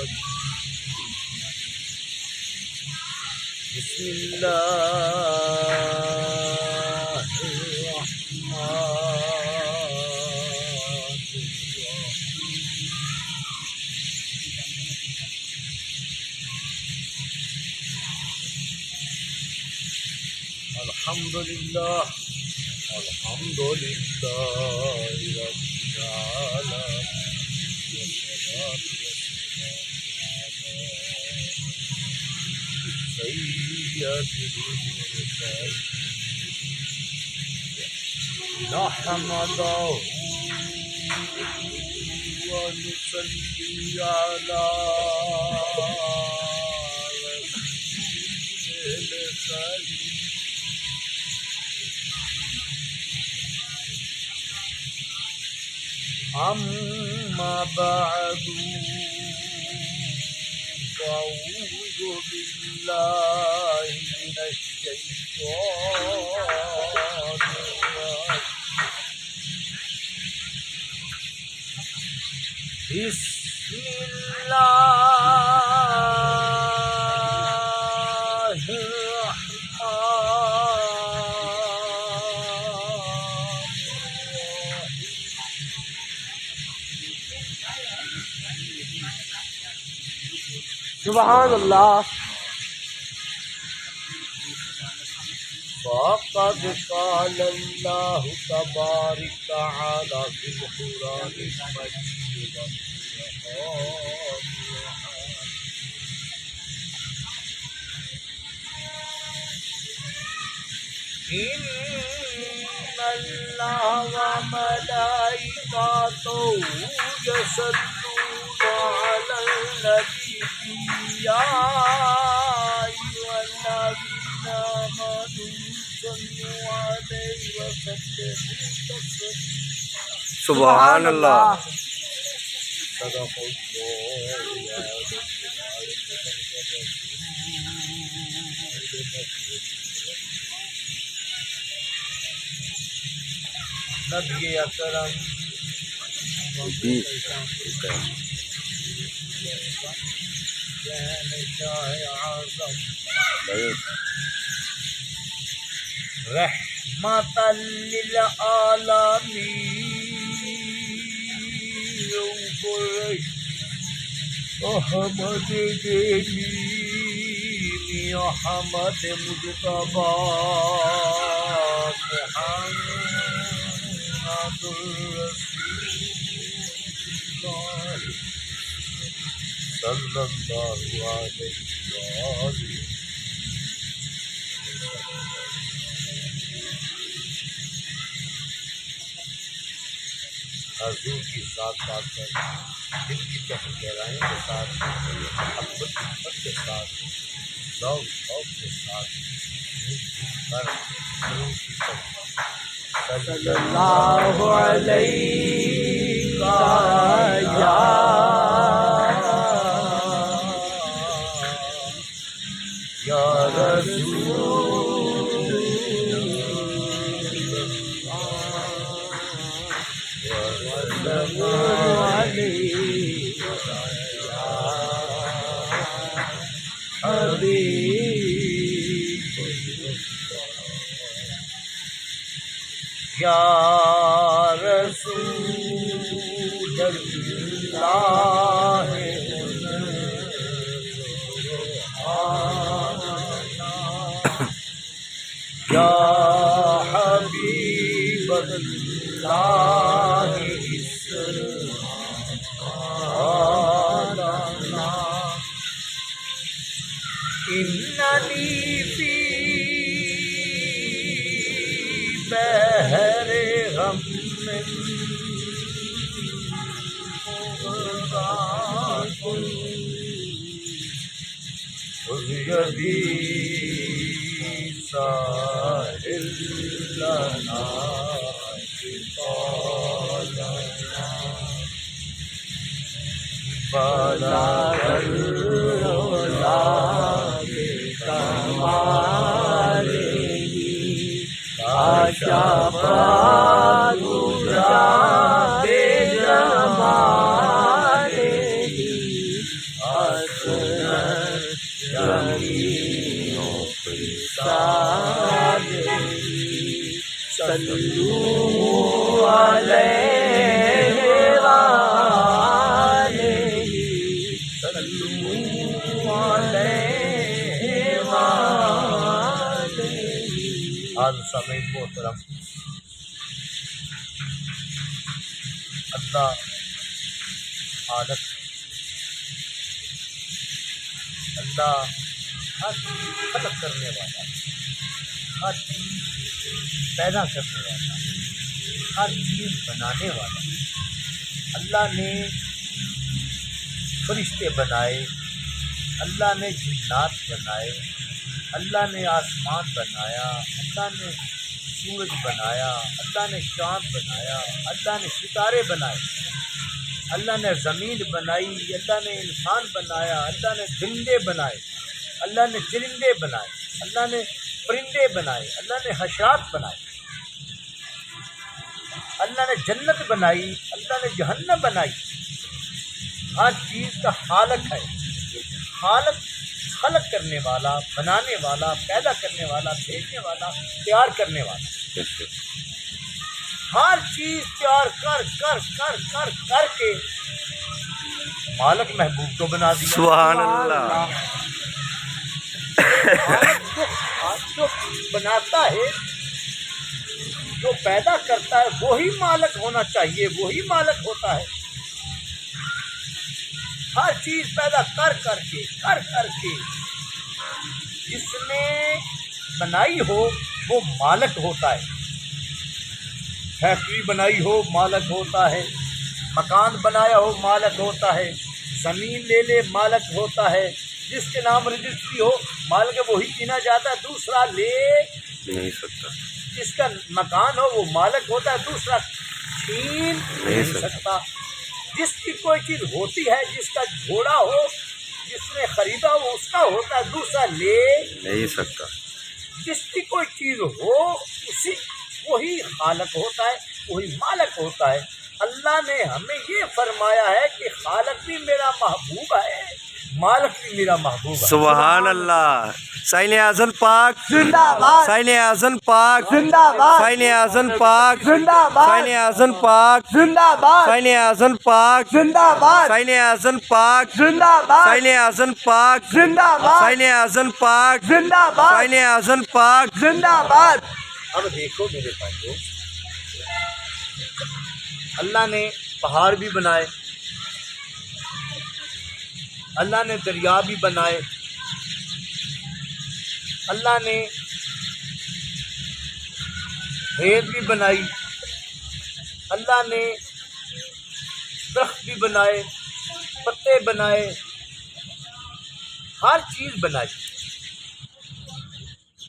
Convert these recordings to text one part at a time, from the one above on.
بسم اللہ الحمد للہ الحمد للہ رب العالمین نحمده ونصلي على رسول الكريم أما بعد فأعوذ بالله من الشيطان الرجيم بسم الله سبحان اللہ. فقد قال الله تبارك وتعالى في القرآن المجيد إن الله وملائكته يصلون على النبي يا أيها الذين آمنوا صلوا عليه وسلموا تسليما. سبحان اللہ. صدق الله. نبی اکرم رحمت للعالمین احمد دینی احمد مجتبی محمد رسول اللہ صلی اللہ علیہ وآلہ. حضور کی ذات بات کر دل کی چہل گہرائیوں کے ساتھ محبت کے ساتھ ذوق کے ساتھ صلی اللہ علیہ یا رسول یا رسول اللہ یا حبیب اللہ اننی فی بحر غم خذ یدی ساحل لنا بلا معزز سامعین محترم، اللہ خالق، اللہ ہر چیز خلق کرنے والا، ہر چیز پیدا کرنے والا، ہر چیز بنانے والا۔ اللہ نے فرشتے بنائے، اللہ نے جنات بنائے، اللہ نے آسمان بنایا، اللہ نے سورج بنایا، اللہ نے چاند بنایا، اللہ نے ستارے بنائے، اللہ نے زمین بنائی، اللہ نے انسان بنایا، اللہ نے درندے بنائے، اللہ نے چرندے بنائے، اللہ نے پرندے بنائے، اللہ نے حشرات بنائے، اللہ نے جنت بنائی، اللہ نے جہنم بنائی۔ ہر چیز کا خالق ہے، خالق خلق کرنے والا، بنانے والا، پیدا کرنے والا، بھیجنے والا، تیار کرنے والا۔ ہر چیز تیار کر کر کر کر کر کے مالک محبوب کو بنا دیا۔ سبحان اللہ۔ جو بناتا ہے، جو پیدا کرتا ہے، وہی مالک ہونا چاہیے، وہی مالک ہوتا ہے۔ ہر چیز پیدا کر کر کے جس نے بنائی ہو وہ مالک ہوتا ہے۔ فیکٹری بنائی ہو مالک ہوتا ہے، مکان بنایا ہو مالک ہوتا ہے، زمین لے لے مالک ہوتا ہے، جس کے نام رجسٹری ہو مالک وہی چینا جاتا ہے، دوسرا لے نہیں سکتا۔ جس کا مکان ہو وہ مالک ہوتا ہے، دوسرا چھین نہیں سکتا۔ جس کی کوئی چیز ہوتی ہے، جس کا گھوڑا ہو جس نے خریدا وہ اس کا ہوتا ہے، دوسرا لے نہیں سکتا۔ جس کی کوئی چیز ہو وہی خالق ہوتا ہے، وہی مالک ہوتا ہے۔ اللہ نے ہمیں یہ فرمایا ہے کہ خالق بھی میرا محبوب ہے، مالک بھی میرا محبوب ہے۔ سبحان اللہ۔ سائن اعظم پاک زندہ باد، سائن اعظم پاک زندہ باد، سائن اعظم پاک زندہ باد، سائن اعظم پاک زندہ باد، سائن اعظم پاک زندہ باد، سائن اعظم پاک زندہ باد، سائن اعظم پاک زندہ باد، سائن اعظم پاک زندہ باد، سائن اعظم پاک۔ زندہ باد۔ اب دیکھو میرے بھائیو، اللہ نے پہاڑ بھی بنائے، اللہ نے دریا بھی بنائے، اللہ نے ریت بھی بنائی، اللہ نے درخت بھی بنائے، پتے بنائے، ہر چیز بنائی،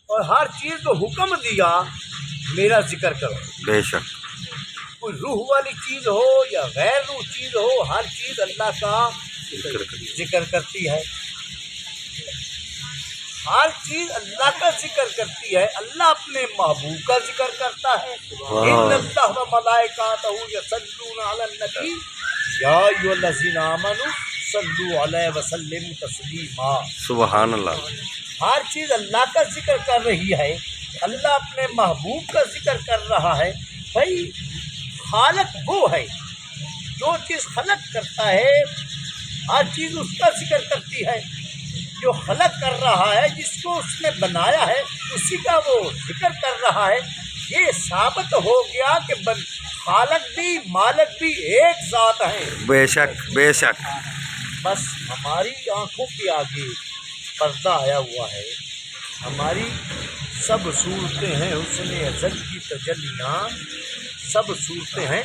اور ہر چیز کو حکم دیا میرا ذکر کرو۔ بے شک۔ کوئی روح والی چیز ہو یا غیر روح چیز ہو، ہر چیز اللہ کا ذکر کرتی ہے، ہر چیز اللہ کا ذکر کرتی ہے۔ اللہ اپنے محبوب کا ذکر کرتا ہے۔ ان اللہ و ملائکاتہ یصلون علی النبی یا ایھا الذین آمنوا صلوا علیہ وسلم تسلیما۔ سبحان اللہ۔ ہر چیز اللہ کا ذکر کر رہی ہے، اللہ اپنے محبوب کا ذکر کر رہا ہے۔ بھائی خالق وہ ہے جو چیز خلق کرتا ہے، ہر چیز اس کا ذکر کرتی ہے۔ جو خلق کر رہا ہے، جس کو اس نے بنایا ہے، اسی کا وہ ذکر کر رہا ہے۔ یہ ثابت ہو گیا کہ خالق بھی مالک بھی ایک ذات ہیں۔ بے شک بے شک۔ بس ہماری آنکھوں کے آگے پردہ آیا ہوا ہے، ہماری سب صورتیں ہیں حسن ازل کی تجلیاں، سب صورتیں ہیں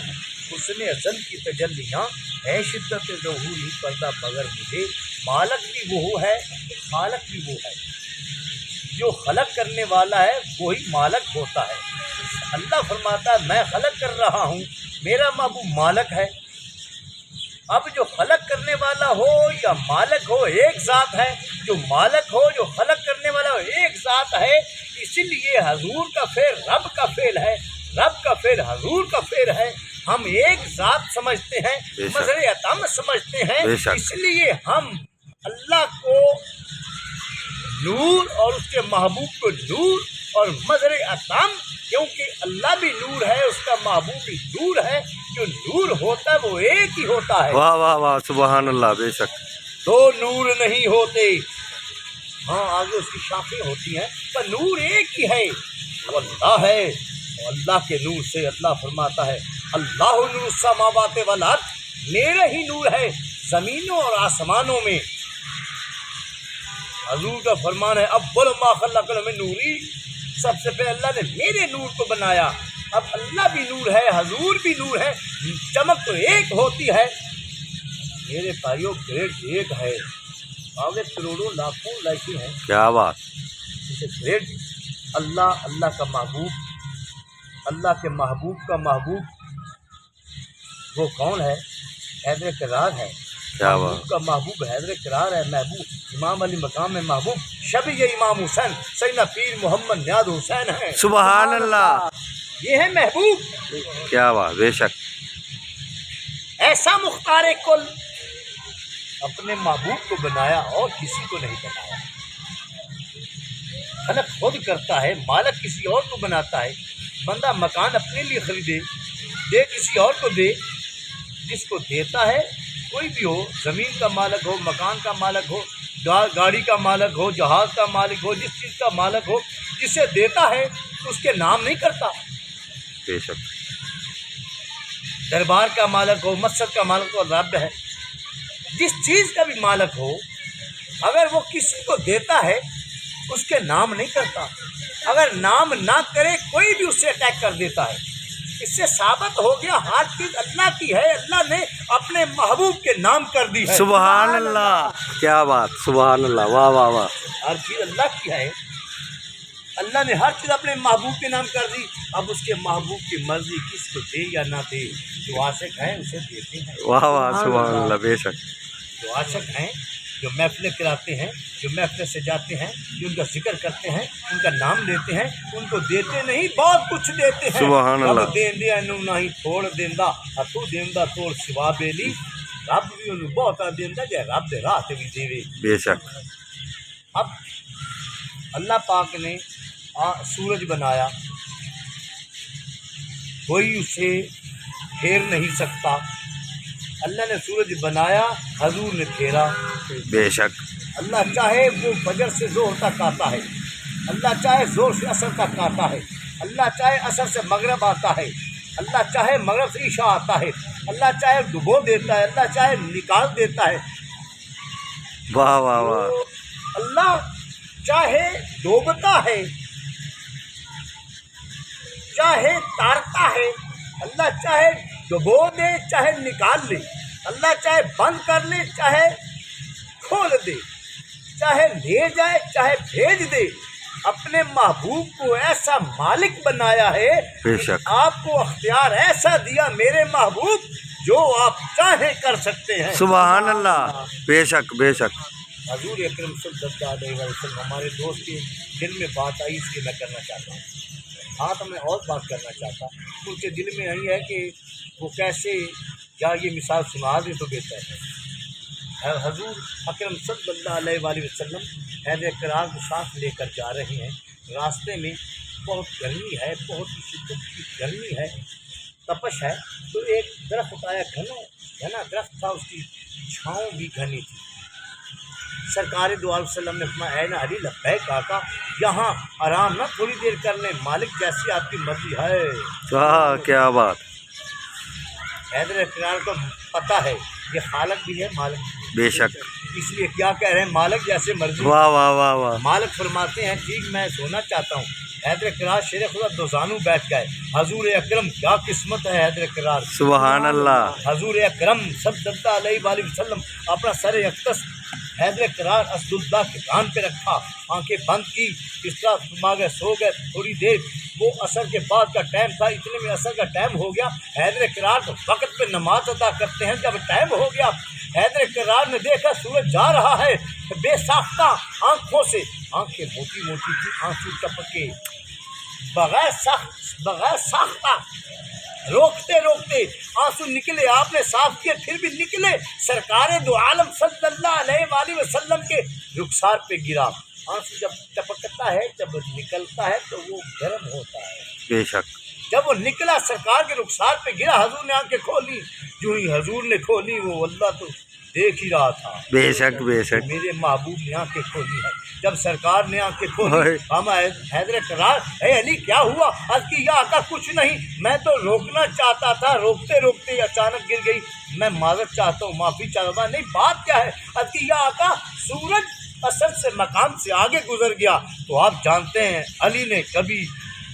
حسن ازل کی تجلیاں، ہے شدت ظہوری پردہ مگر مجھے۔ مالک بھی وہ ہے، خالق بھی وہ ہے۔ جو خلق کرنے والا ہے وہی مالک ہوتا ہے۔ اللہ فرماتا ہے میں خلق کر رہا ہوں، میرا محبوب مالک ہے۔ اب جو خلق کرنے والا ہو یا مالک ہو ایک ذات ہے، جو مالک ہو جو خلق کرنے والا ہو ایک ذات ہے۔ اسی لیے حضور کا فعل رب کا فعل ہے، رب کا فعل حضور کا فعل ہے۔ ہم ایک ذات سمجھتے ہیں، مظہر عطم سمجھتے ہیں، اس لیے ہم اللہ کو نور اور اس کے محبوب کو نور اور مظہر عطم، کیونکہ اللہ بھی نور ہے، اس کا محبوب بھی نور ہے۔ جو نور ہوتا ہے وہ ایک ہی ہوتا ہے۔ واہ واہ واہ، سبحان اللہ۔ بے شک۔ دو نور نہیں ہوتے، ہاں آگے اس کی شاخیں ہوتی ہیں، پر نور ایک ہی ہے۔ वो अल्लाह है। और अल्लाह के नूर से अल्लाह फरमाता है अल्लाह नूर समावात वल अर्द, मेरे ही नूर है ज़मीनों और आसमानों में। हजूर का फरमान है अव्वल मा खलक़ल मिन नूरी, सबसे पहले अल्लाह ने मेरे नूर को बनाया। अब अल्लाह भी नूर है, हजूर भी नूर है, चमक तो एक होती है मेरे भाइयों, ग्रेड एक है, आगे करोड़ों लाखों लाइकें हैं। क्या बात। जैसे ग्रेड अल्लाह, अल्लाह का महबूब, अल्लाह के महबूब का महबूब वो कौन है? हैदर करार है। क्या महबूब का महबूब हैदर करार है। महबूब इमाम अली मकाम में महबूब शबी इमाम हुसैन सैयदना पीर मोहम्मद नियाज़ हुसैन है। सुबहान अल्लाह। ये है महबूब। क्या बात, बेशक। ऐसा मुख्तार कुल अपने महबूब को बनाया और किसी को नहीं बनाया। खलक खुद करता है, मालिक किसी और को बनाता है। बंदा मकान अपने लिए खरीदे, दे किसी और को दे। जिसको देता है कोई भी हो, ज़मीन का मालिक हो, मकान का मालिक हो, गाड़ी का मालिक हो, जहाज़ का मालिक हो, जिस चीज़ का मालिक हो, जिसे देता है उसके नाम नहीं करता। बेशक। दरबार का मालिक हो, मस्जिद का मालिक हो, रब है। जिस चीज़ का भी मालिक हो, अगर वो किसी को देता है उसके नाम नहीं करता। अगर नाम ना करे कोई भी उससे अटैक कर देता है। इससे साबित हो गया हर चीज़ अल्लाह की है, अल्लाह ने अपने महबूब के नाम कर दी है। सुबहान अल्लाह। क्या बात, सुबहान अल्लाह, वाह वाह वाह। हर चीज़ अल्लाह की है, अल्लाह ने हर चीज़ अपने महबूब के नाम कर दी। अब उसके महबूब की मर्जी किसको दे या ना दे, जो आशिक है उसे देते हैं। वाह वाह, सुबहान अल्लाह, बेशक। जो आशिक हैं, जो महफिलें कराते हैं, जो महफिलें सजाते हैं, जो उनका जिक्र करते हैं, उनका नाम लेते हैं, उनको देते नहीं बहुत कुछ देते हैं। सुभान अल्लाह। देंदे अनु नहीं थोड़ देंदा, तू देंदा तोड़ सिवा बेली, रब भी उन्हें बहुत देंदा जे रब दे राह ते भी देवे। बेशक। अब अल्लाह पाक ने सूरज बनाया, कोई उसे फेर नहीं सकता। अल्लाह ने सूरज बनाया, हजूर ने फेरा। बेशक। अल्लाह चाहे वो फजर से जोर तक आता है, अल्लाह चाहे जोर से असर तक आता है, अल्लाह चाहे असर से मगरब आता है, अल्लाह चाहे मगरब से ईशा आता है, अल्लाह चाहे डुबो देता है, अल्लाह चाहे निकाल देता है। वाह वाह वाह। तो अल्लाह चाहे डूबता है, चाहे तारता है, अल्लाह चाहे डुबो दे, चाहे निकाल ले, अल्लाह चाहे बंद कर ले, चाहे खोल दे, चाहे ले जाए, चाहे भेज दे। अपने महबूब को ऐसा मालिक बनाया है कि आपको अख्तियार ऐसा दिया मेरे महबूब, जो आप चाहे कर सकते हैं। सुभान अल्लाह। बेशक बेशक। हजूर अकरम सल्लल्लाहु अलैहि वसल्लम, हमारे दोस्त के दिल में बात आई इसलिए मैं करना चाहता हूँ। हाँ, तो मैं और बात करना चाहता, उनके दिल में आई है कि वो कैसे, या ये मिसाल सुना दे तो बेहतर है। हजूर अकरम सल्लल्लाहु अलैहि वसल्लम हैदर करार को साथ लेकर जा रहे हैं। रास्ते में बहुत गर्मी है, बहुत ही शिद्दत की गर्मी है, तपश है। तो एक दरख्त आया, घना दरख्त था, उसकी छाँव भी घनी थी। सरकार दो अलैहि वसल्लम ने फरमाया, ऐ ना अली लब्बैक आका, यहाँ आराम ना थोड़ी देर कर लें, मालिक जैसी आपकी मर्जी है। वाह, क्या बात। हैदर करार को पता है ये खालक भी है, मालिक भी है। बेशक। इसलिए क्या कह रहे हैं, मालिक जैसे मर्जी। वाह वाह वाह वाह। मालिक फरमाते हैं, ठीक मैं सोना चाहता हूँ। हैदर करार शेर खुदा दोजानू बैठ गए। हजूर अकरम, क्या किस्मत है हैदर करार। सुभान अल्लाह। हजूर अकरम सल्लल्लाहु अलैहि वसल्लम अपना सर अक़दस हैदर करार असदुल्लाह के कान पे रखा, आंखें बंद की, इस तरह मांगे सो गए। थोड़ी देर, वो असर के बाद का टाइम था, इतने में असर का टाइम हो गया। हैदर करार तो वक्त पे नमाज अदा करते हैं। जब टाइम हो गया, हैदर करार ने देखा सूरज जा रहा है बेसाख्ता आंखों से, आंखें मोटी मोटी थी, आंसू टपके, बगैर साख्ता रोकते रोकते आंसू निकले। आपने साफ किए, फिर भी निकले। सरकार दो आलम सल्लल्लाहु अलैहि वसल्लम के रुखसार पे गिरा। आंसू जब टपकता है, जब निकलता है तो वो गर्म होता है। बेशक। जब वो निकला, सरकार के रुखसार पे गिरा, हजूर ने आंखें खोली। जो ही हजूर ने खोली, वो अल्लाह तो देख ही रहा था। बेशक बेशक। मेरे महबूब ने आंखें खोली है। जब सरकार ने आंखें खोली, ओए। हम हैदर करार, ए अली क्या हुआ? अर्ज की या आका कुछ नहीं, मैं तो रोकना चाहता था, रोकते रोकते अचानक गिर गई, मैं माजरत चाहता हूँ, माफी चाहता हूँ। नहीं बात क्या है? अर्ज की या आका सूरज असर से मकाम से आगे गुजर गया। तो आप जानते हैं अली ने कभी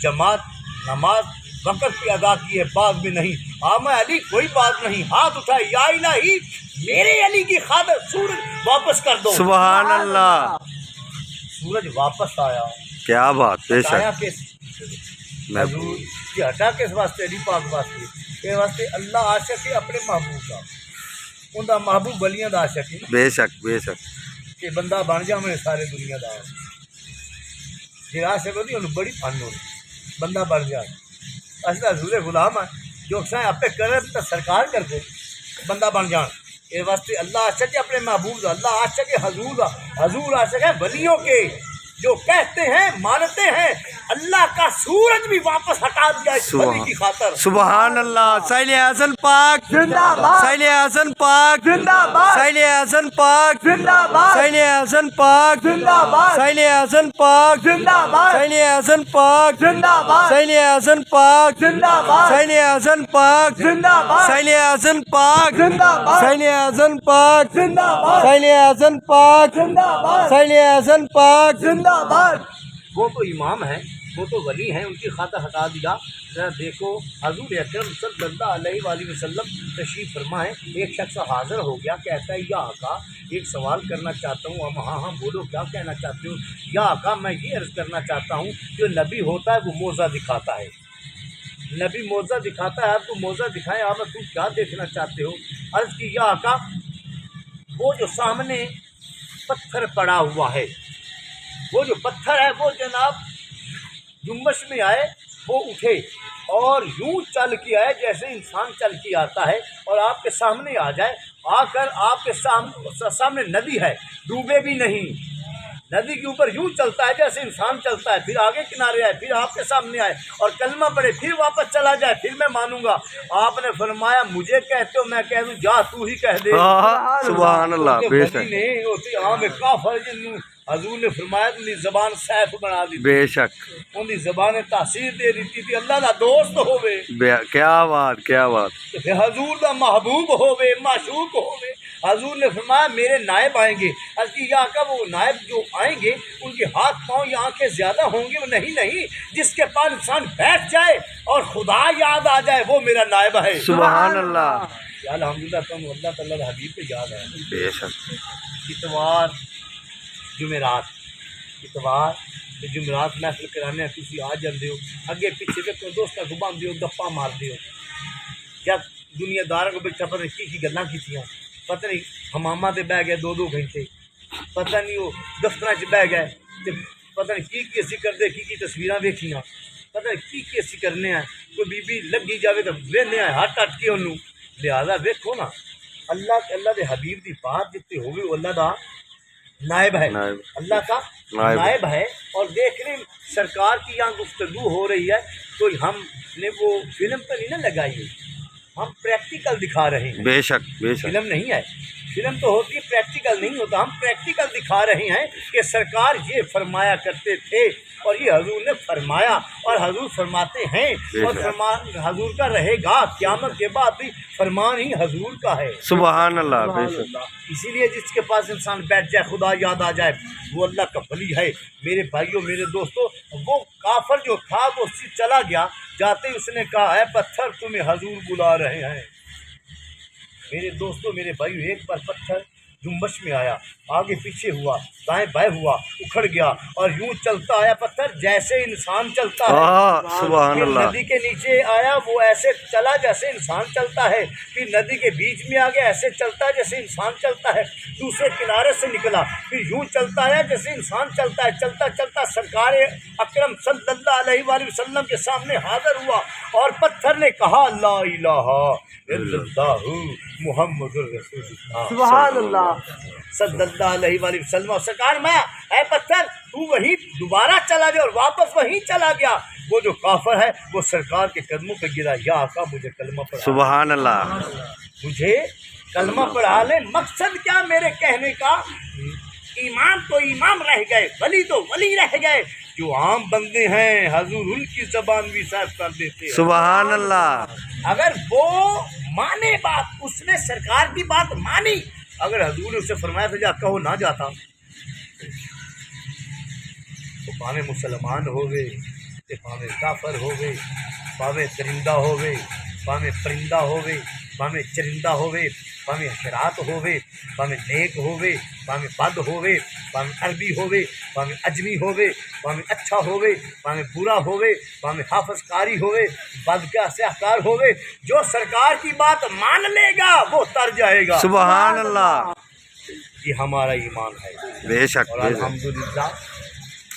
जमात नमाज वक़्त पे अदा की है, बाद में नहीं। मैं अली कोई बात नहीं, हाथ उठाए, या इलाही मेरे अली की खातिर सूरज वापस कर दो। सुभान अल्लाह। सूरज वापस आया। क्या बात। आया बेशक। किस हजूर की हटा किस वास्ते? अली पाक वास्ते। ये वास्ते अल्लाह आशिक है अपने महबूब का, उनका महबूब बलियां दा आशिक है बेशक बेशक। कि बंदा बन जावे सारे दुनियादार। जे आशिक होती उन्हें बड़ी फन होती, बंदा बन जाए। असला हजूर गुलाम है, जो अक्सर आपे करे तो सरकार कर दे, बंदा बन जान। ये वास्ते अल्लाह आशिक है अपने महबूब का, अल्लाह आशिक है हजूर का, हजूर आशिक है वलियों के, जो कहते हैं मानते हैं अल्लाह का सूरज भी वापस हटा दिया इस वली की खातिर। सुभान अल्लाह। साइले हसन पाक जिंदाबाद, साइले हसन पाक जिंदाबाद, साइले हसन पाक जिंदाबाद, साइले हसन पाक जिंदाबाद, साइले हसन पाक जिंदाबाद, साइले हसन पाक जिंदाबाद, साइले हसन पाक जिंदाबाद, साइले हसन पाक जिंदाबाद, साइले हसन पाक जिंदाबाद, साइले हसन पाक जिंदाबाद, साइले हसन पाक जिंदाबाद, साइले हसन पाक जिंदाबाद। वो तो इमाम हैं, वो तो वली हैं, उनकी खातिर हटा दिया। जरा देखो हजूर अकरम सल्लल्लाहु अलैहि वसल्लम तशरीफ फरमा है। एक शख्स हाजिर हो गया, कहता है या आका एक सवाल करना चाहता हूँ। हम हाँ हाँ बोलो क्या कहना चाहते हो? या आका मैं ये अर्ज़ करना चाहता हूँ, जो नबी होता है वो मोज़ा दिखाता है, नबी मोज़ा दिखाता है, आपको मोज़ा दिखाए, आप तुम क्या देखना चाहते हो? अर्ज़ की या आका वो जो सामने पत्थर पड़ा हुआ है, वो जो पत्थर है वो जनाब जुम्मश में आए, वो उठे और यूं चल के आए जैसे इंसान चल के आता है, और आपके सामने आ जाए, आकर आपके सामने नदी है, डूबे भी नहीं, नदी के ऊपर यूं चलता है जैसे इंसान चलता है, फिर आगे किनारे आए, फिर आपके सामने आए और कलमा पढ़े, फिर वापस चला जाए, फिर मैं मानूंगा। आपने फरमाया मुझे कहते हो, मैं कह दूं जा तू ही कह दे। सुभान अल्लाह। बेशक नहीं होती आम काफर, हजूर ने फरमाया उनकी जबान सैफ बना दी, बेशक। उनकी जबान तासीर दे दी थी। अल्लाह का दोस्त होवे, क्या बात क्या बात। हजूर का महबूब होवे, माशूक होवे। हजूर ने फरमाया मेरे नायब आएंगे। अर्ज़ या आका वो नायब जो आएंगे उनके हाथ पाँव या आंखें ज़्यादा होंगे? वो नहीं, जिसके पास इंसान बैठ जाए और खुदा याद आ जाए वो मेरा नायब है। सुभान अल्लाह। अल्हम्दुलिल्लाह तुम अल्लाह ताला के हबीब पे याद है। बेशक। इतवार जुमेरात, इतवार ते जुमेरात महफिल कराने तुसी आ जाते हो, अगे पिछे देखो दोस्तों को बांधते हो, गप्पा मारते हो, जब दुनियादार को बैठा पता नहीं की गल्लां कीतियां, पता नहीं हमामा ते बह गए 2-2 घंटे, पता नहीं वो दफ्तर च बह गए ते पता नहीं की असी करते, की तस्वीरां देखियां, पता नहीं की असी करने हैं। कोई बीबी लगी जाए तो वेहने हट हट के उन्होंने। लिहाजा देखो ना अल्लाह के हबीब की बात जितनी होगी वो अल्लाह का नायब है, अल्लाह का नायब है। और देख रहे सरकार की यहाँ गुफ्तगू हो रही है, कोई हमने वो फिल्म तो नहीं ना लगाई है, हम प्रैक्टिकल दिखा रहे हैं। बेशक बेशक। फिल्म नहीं है, फिल्म तो होती है, प्रैक्टिकल नहीं होता। हम प्रैक्टिकल दिखा रहे हैं कि सरकार ये फरमाया करते थे और ये हजूर ने फरमाया और हजूर फरमाते हैं, और फरमान हजूर का रहेगा, क़यामत के बाद भी फरमान ही हजूर का है। सुभान अल्लाह। बेशक। इसीलिए जिसके पास इंसान बैठ जाए, खुदा याद आ जाए, वो अल्लाह का वली है। मेरे भाइयों मेरे दोस्तों, वो काफर जो था वो चला गया, जाते ही उसने कहा है पत्थर तुम्हें हजूर बुला रहे हैं। मेरे दोस्तों मेरे भाइयों, एक बार पत्थर जुम्बश में आया, आगे पीछे हुआ, दाएं बाएं हुआ, उखड़ गया और यूं चलता आया पत्थर जैसे इंसान चलता है। सुभान फिर अल्लाह। नदी के नीचे आया, वो ऐसे चला जैसे इंसान चलता है। फिर नदी के बीच में आ गया, ऐसे चलता है जैसे इंसान चलता है। दूसरे किनारे से निकला, फिर यूं चलता है जैसे इंसान चलता है। चलता चलता सरकार अकरम सल्लल्लाहु अलैहि वसल्लम के सामने हाजिर हुआ और पत्थर ने कहा ला इलाहा इल्लल्लाहु मुहम्मदुर रसूलुल्लाह सुभान अल्लाह सल्लल्लाहु अलैहि वसल्लम। सरकार मैं ऐ पत्थर तू वहीं दोबारा चला गया और वापस वहीं चला गया। वो जो काफर है वो सरकार के कदमों पे गिरा, या आका मुझे कलमा पढ़ा, सुभान अल्लाह। मुझे कलमा पढ़ा ले, मकसद क्या मेरे कहने का, इमाम तो इमाम रह गए, वली तो वली रह गए, जो आम बंदे हैं हजूर उनकी जबान भी साफ कर देते हैं। सुभान अल्लाह। अगर वो माने बात, उसने सरकार की बात मानी, अगर हजूर ने उससे फरमाया था जा कहो ना जाता, तो भावे मुसलमान हो गए, भावे काफर हो गए, भावे दरिंदा हो गए, भावे परिंदा हो गए, भावे चरिंदा हो गए, भावे हशरात हो गए, भावे नेक हो गए, भावे बद हो गए, भावे अरबी हो गए, भावे अजमी हो गए, भावे अच्छा हो गए, भावे बुरा हो गए, भावे हाफजकारी हो गए, बद का सहकार हो गए, जो सरकार की बात मान लेगा वो तर जाएगा। सुभान अल्लाह। ये हमारा ईमान है। बेशक और बेशक। अल्हम्दुलिल्लाह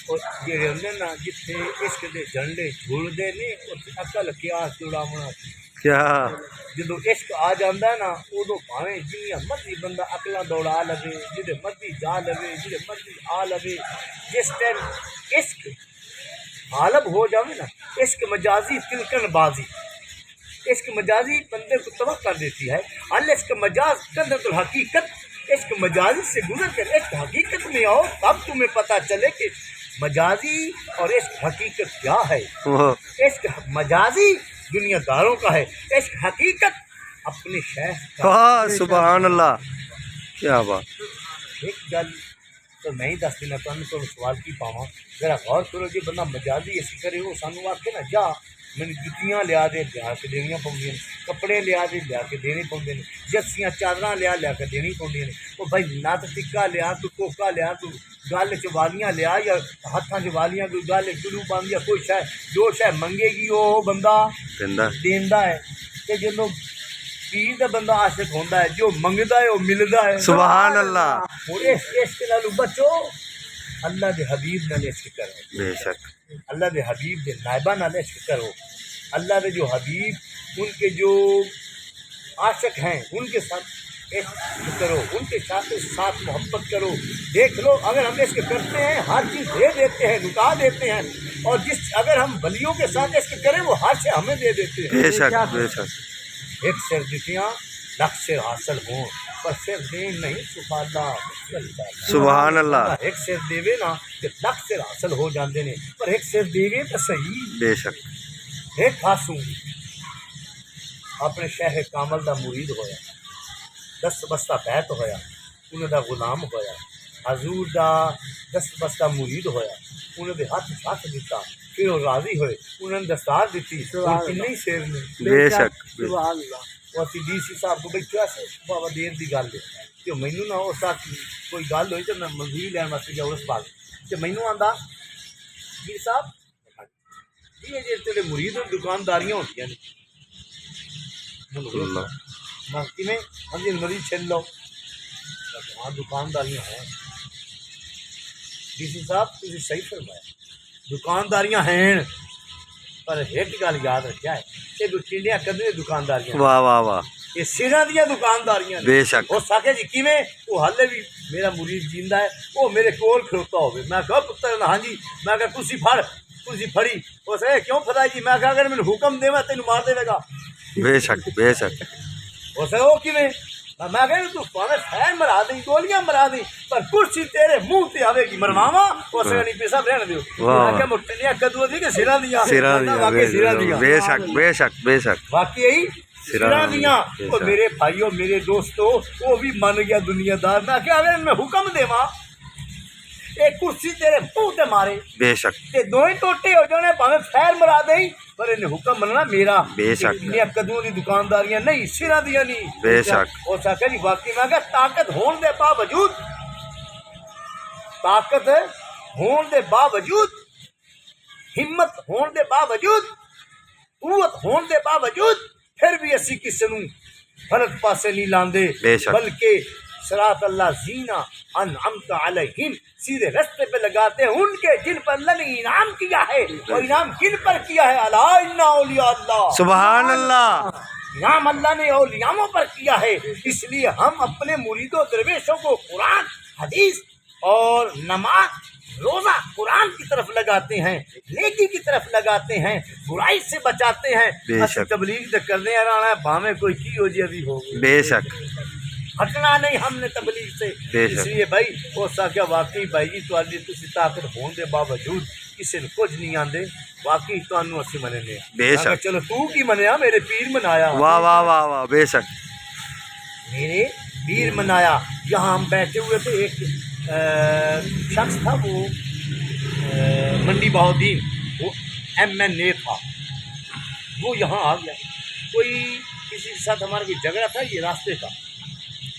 और ये कहते ना जिथे इश्क दे झंडे झूलते ने उत्थे अकल कियास जुड़ावना। क्या जो इश्क आ जाता है ना उदो भावें जिन्नियां मर्जी बंदा अकल दौड़ा लगे, जिदे मर्जी जा लगे, जिदे मर्जी आ लगे, जिस टाइम इश्क गालब हो जाए ना, इश्क मजाजी तिलकन बाजी, इश्क मजाजी बंदे को तबाह कर देती है। अल इश्क मजाज कदरतुल हकीकत, इश्क मजाजी से गुजर कर इश्क हकीकत में आओ, तब तुम्हें पता चले कि मजाजी और इश्क हकीकत क्या है। इश्क मजाजी दुनियादारों का है, इश्क हकीकत अपने शेख का। हाँ सुभान अल्लाह। क्या बात। एक गल तो मैं ही दस देना तो सवाल की पावा, जरा गौर करो जी बंदा मजाजी ऐसी करे वो सानू आखे ना जा मैंने जुतियाँ लिया दे लिया के देनियां पौंदियां ने, कपड़े लिया दे लिया के देने पौंदे ने, जर्सियां चादरां लिया लिया के देनी पौंदियां ने। वो भाई नत टिक्का लिया तू, कोका लिया तू, गल च वालियां लिया या हत्थां च वालियां, कोई गल गुरु बन या कोई शै जो शै मंगेगी वो बंदा देंदा है। ते जो पीर दा बंदा आशिक होंदा है, जो मंगदा है वो मिलदा है। सुभान अल्लाह। और इश्क नाल बचो, अल्लाह दे हबीब नाल इश्क करो। बेशक। अल्लाह के हबीब के नायबा नाल इश्क करो। अल्लाह के जो हबीब उनके जो आशिक हैं उनके साथ इश्क करो, उनके साथ मोहब्बत करो। देख लो अगर हम इश्क करते हैं हर चीज़ दे देते हैं, लुटा देते हैं, और जिस अगर हम वलियों के साथ इश्क करें वो हर से हमें दे देते हैं। बेशक बेशक। एक सिर दितियाँ लख सिर हासिल हों, पर सिर दे नहीं सुखादा। सुभान अल्लाह। एक सिर देवे ना कि लख सिर हासिल हो जाते हैं, पर एक सिर देवे तो सही। बेशक। एक खासू अपने शह कामल का मुरीद होया, दस्त बस्ता बैत होया, उन्होंने गुलाम होया, हजूर का दस्त बस्ता मुरीद होया, उन्होंने हथ छत दिता, फिर वो राजी होए, उन्होंने दस्तार दी, किन्ने शेर ने। बेशक। वो असी DC साहब को बैठा से बाबा देर की गल है कि मैनू ना उस कोई गल हुई तो मैं मंजूरी लैन वास्ते जाऊँ उस बात तो मैनू आंदा जी साहब जी जे तेरे मुरीद दुकानदारियां होंदियां ने किवें हम मरीज छिल लो। हाँ दुकानदारियां हैं DC साहब तुसीं सही फरमाया, दुकानदारियां हैं, पर एक गल याद रखा है ये टिंडियां कदे दुकानदारियां। वाह वाह वाह। ये सिरां दियां दुकानदारियां। बेशक। हो सके जी किवें वो हाले भी मेरा मुरीद जींदा है, वो मेरे कोल खड़ोता होवे, मैं कहा पुत्तर हाँ जी, मैं कहा कुर्सी फड़, कुर्सी फड़ी, उस क्यों फड़ाई जी, मैं कहा अगर मैंने हुक्म देवा तेन मार देगा। बेशक बेशक। उस वो किवें मैं कह तू भावें फैन मरा दी, गोलियां मरा दी, पर कुर्सी तेरे मुंह ते आवेगी मरवावा। उस नहीं पैसा रहने दियो, मैं क्या मुट्टियां कद्दू दी के सिरां दियां। बेशक बेशक बेशक। वाकई सिरां दियां। तो मेरे भाइयों मेरे दोस्तों वो भी मन गया दुनियादार, मैं क्या अगर मैं हुक्म देवा एक कुर्सी तेरे मुंह ते मारे बेशक ते दो ही टोटे हो जाने, भावें फैर मरा दे, पर इन्हें हुक्म मनना मेरा। बेशक। इन्नियां कदूं दी दुकानदारियां नहीं, सिरां दियां नहीं। बेशक। हो सके जी वाकई मैं कहा ताकत होने दे बावजूद, ताकत होने दे बावजूद, हिम्मत होने दे बावजूद, कुवत होने दे बावजूद फिर भी असी किसी नूं गलत पासे नहीं लांदे, बल्कि सरात अल्लाह जीना अनअमता अलैहिम, सीधे रास्ते पे लगाते हैं उनके जिन पर अल्लाह ने इनाम किया है। और इनाम किन पर किया है? अला इन्ना औलिया अल्लाह। सुभान अल्लाह। इनाम अल्लाह ने औलियाओं पर किया है। इसलिए हम अपने मुरीदों दरवेशों को कुरान हदीस और नमाज रोजा कुरान की तरफ लगाते हैं, नेकी की तरफ लगाते हैं, बुराई से बचाते हैं। तबलीग करने आना है भावे कोई की हो जी अभी हो। बेशक। ہٹنا نہیں ہم نے تبلیغ سے. بے شک. اس لیے بھائی وہ کیا واقعی بھائی جی تسی طاقت ہون دے باوجود کسی نے کچھ نہیں آندے واقعی تانوں اسی مننے. بے شک. چلو تو کی منیا میرے پیر منایا. واہ واہ واہ واہ بے شک. میرے پیر منایا. یہاں ہم بیٹھے ہوئے تھے ایک شخص تھا وہ منڈی بہاؤدین وہ MNA تھا. وہ یہاں آ گیا. کوئی کسی کے ساتھ ہمارا کوئی جھگڑا تھا یہ راستے کا.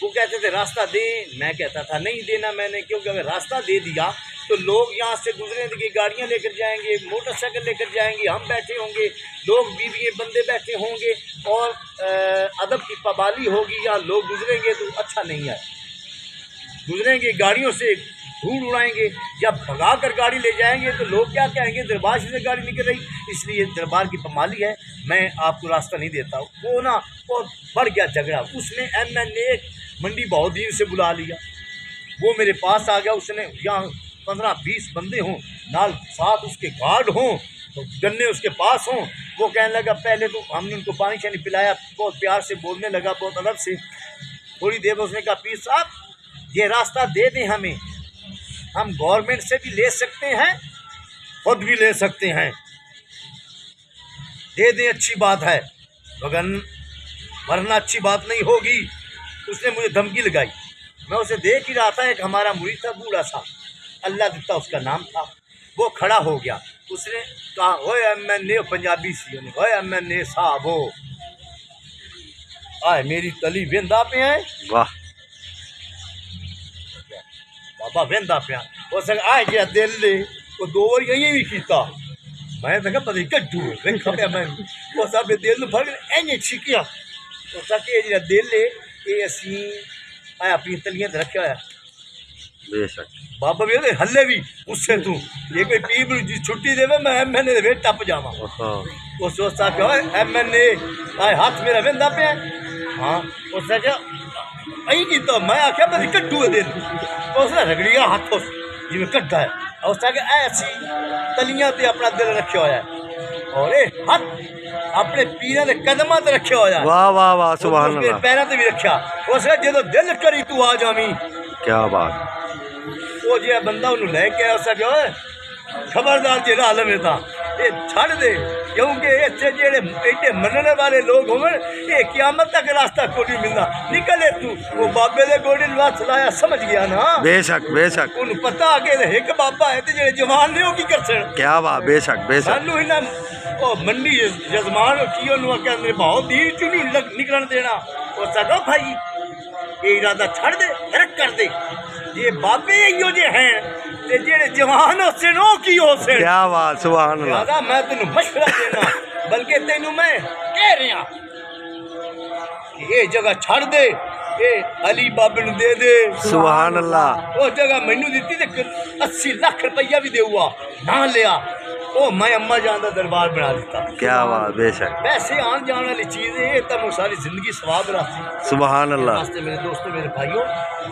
وہ کہتے تھے راستہ دیں. میں کہتا تھا نہیں دینا میں نے کیونکہ اگر راستہ دے دیا تو لوگ یہاں سے گزریں گے گاڑیاں لے کر جائیں گے موٹر سائیکل لے کر جائیں گے ہم بیٹھے ہوں گے لوگ بیوی بندے بیٹھے ہوں گے اور ادب کی پابندی ہوگی یا لوگ گزریں گے تو اچھا نہیں ہے. گزریں گے گاڑیوں سے دھوڑ اڑائیں گے یا بھگا کر گاڑی لے جائیں گے تو لوگ کیا کہیں گے دربار سے گاڑی نکل رہی. اس لیے دربار کی پامالی ہے میں آپ کو راستہ نہیں دیتا. وہ نا بہت بڑھ گیا جھگڑا. اس نے MNA منڈی بہاؤدین سے بلا لیا. وہ میرے پاس آ گیا. اس نے یہاں 15-20 بندے ہوں نال ساتھ اس کے گارڈ ہوں تو گنے اس کے پاس ہوں. وہ کہنے لگا پہلے تو ہم نے ان کو پانی شانی پلایا بہت پیار سے بولنے لگا بہت ادب سے. تھوڑی دیر میں اس نے کہا پیر صاحب یہ راستہ دے دیں ہمیں ہم گورنمنٹ سے بھی لے سکتے ہیں خود بھی لے سکتے ہیں دے دیں اچھی بات ہے ورنہ اچھی بات نہیں ہوگی. اس نے مجھے دھمکی لگائی. میں اسے دیکھ ہی رہا تھا. ایک ہمارا مرید تھا بوڑھا سا اللہ دیتا اس کا نام تھا. وہ کھڑا ہو گیا. اس نے کہا اوے MNA پنجابی سی اوے MNA صاحب ہو آئے میری تلی ویندا پہ ہیں. واہ بابا ویندا پیا. اس نے آئے جا دل لے وہ 2 بار یہیں بھی کیتا. میں کہا پتہ نہیں کڈو ویکھا پیا میں. وہ سب دل نوں پھڑ اینی چھکیا. اس کہ جا دل ہے یہ اسی اپنی تلیاں تے رکھیا ہوا. بے شک. بابا بھی ہلے بھی غصے تو یہ کوئی پیر جی چھٹی دے میں MNA دے ٹپ جاواں. وہ سوچتا کہ MNA آئے ہاتھ میرا ویندا پیا. ہاں اس نے کہا ائی کیتا. میں آخیا پتہ کڈو دل. اس نے رگڑیا ہاتھوں جی میں کڈا ہے. اس نے کہا ایسی تلیاں تے اپنا دل رکھیا ہوا ہے اور اے ہاتھ اپنے پیراں دے قدماں تے رکھیا ہوا ہے. واہ واہ واہ سبحان اللہ. پیراں تے بھی رکھیا. اس نے جدوں دل کری تو آ جاویں. کیا بات. وہ جہاں بندہ انہوں لے کے آیا کہ خبردار جی راہ لوے تھا یہ چھڑ دے کیونکہ اتنے جہے ایڈے مننے والے لوگ ہوں یہ قیامت تک راستہ کوئی نہیں ملنا. نکلے تو وہ بابے دے گوڑے نو ہاتھ لایا سمجھ گیا نا. بے شک بے شک. انہوں پتہ آ کے ایک بابا ہے جہے جوان نے وہ کی کر سن. کیا بات. بے شک بے شک. سانو ہی وہ منڈی جزمان کی انہوں کہ اندر بہت دیر چ نہیں نکلن دینا. وہ سکو بھائی یہ ارادہ چھڑ دے رکھ کر دے. یہ بابے ایو جے ہیں تے جڑے جوان ہو سن او کی ہو سن. کیا بات سبحان اللہ. دادا میں تینوں مشورہ دینا بلکہ تینوں میں کہہ رہا کہ یہ جگہ چھڑ دے یہ علی بابے نو دے دے. سبحان اللہ. وہ جگہ مینوں دتی تے 80 لاکھ روپیہ بھی دے ہوا نہ لیا. او میں اما جان دا دربار بنا دیتا. کیا بات. بے شک. ویسے آن جان والی چیز ہے یہ تو ساری زندگی ثواب رہتی. سبحان اللہ. واسطے میرے دوستو میرے بھائیو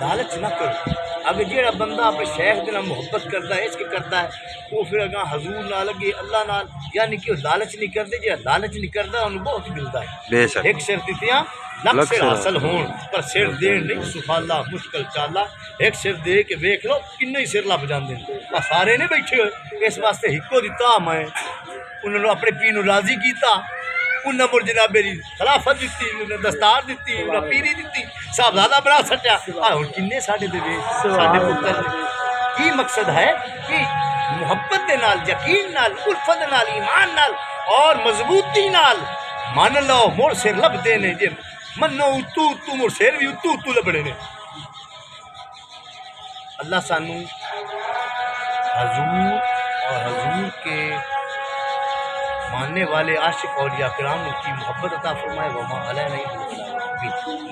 لالچ نہ کرو. اگر جہاں بندہ اپنے شیخ دے محبت کرتا ہے عشق کرتا ہے وہ پھر اگاں حضور نہ لگے اللہ نال یعنی کہ وہ لالچ نہیں کرتے. جہاں لالچ نہیں کرتا انہوں بہت ملتا ہے. بے شک. ایک سر دیتیاں لکھ سر حاصل ہون پر سر دین نہیں سفالہ مشکل چالا. ایک سر دے کے ویکھ لو کنے ہی سر لب جاندے ہیں. سارے نہیں بیٹھے ہوئے اس واسطے ہکو دیتا میں انہوں نے اپنے پیر نو راضی کیتا. انہیں مڑ جناب میری خلافت دیتی انہیں دستار دیتی انہیں پیری دیتی صاحبزادہ بنا سٹیا. ہوں کنے ساڈے دے ساڈے پتر کی مقصد ہے کہ محبت دے نال یقین نال الفت نال ایمان نال اور مضبوطی نال مان لو مڑ سر لبدے نے. جی منو تو مڑ سر بھی تو لبنے نے. اللہ سانو حضور اور حضور کے ماننے والے عاشق اولیاء کرام کی محبت عطا فرمائے. وما علینا الا البلاغ.